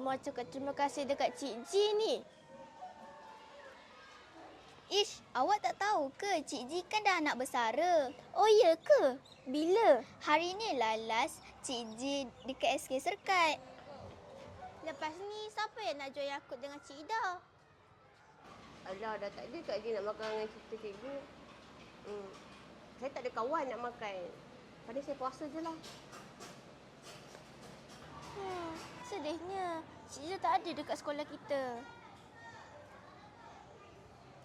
mau cakap terima kasih dekat Cik G ni. Ish, awak tak tahu ke Cik G kan dah anak bersara? Oh ya ke? Bila? Hari ni lah last Cik G dekat SK Serkat. Lepas ni siapa yang nak join Yakut dengan Cik Ida? Alah, dah tak ada Kak Ji nak makan dengan cerita cikgu. Saya tak ada kawan nak makan. Pada saya puasa je lah. Sedihnya. Cik Ida tak ada dekat sekolah kita.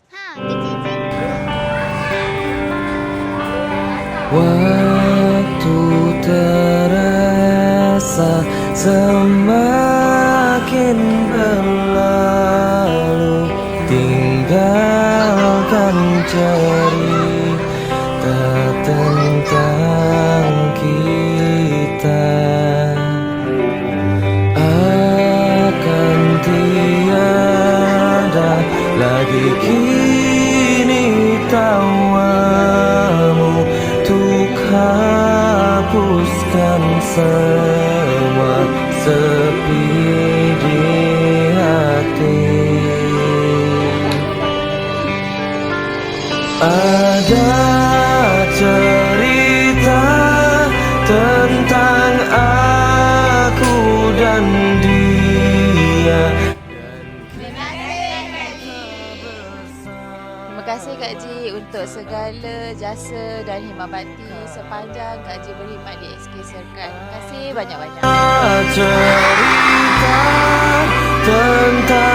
Ha, tu Cik G. Waktu terasa semakin berlalu, tinggalkan cerita tentang kita. Akan tiada lagi kini tawamu untuk hapuskan semua sepi di hati. Ada cerita tentang aku dan dia. Terima kasih Kak Ji untuk segala jasa dan hikmat bakti sepanjang Kak Ji berkhidmat di SK Serkat. Terima kasih banyak-banyak. Cerita tentang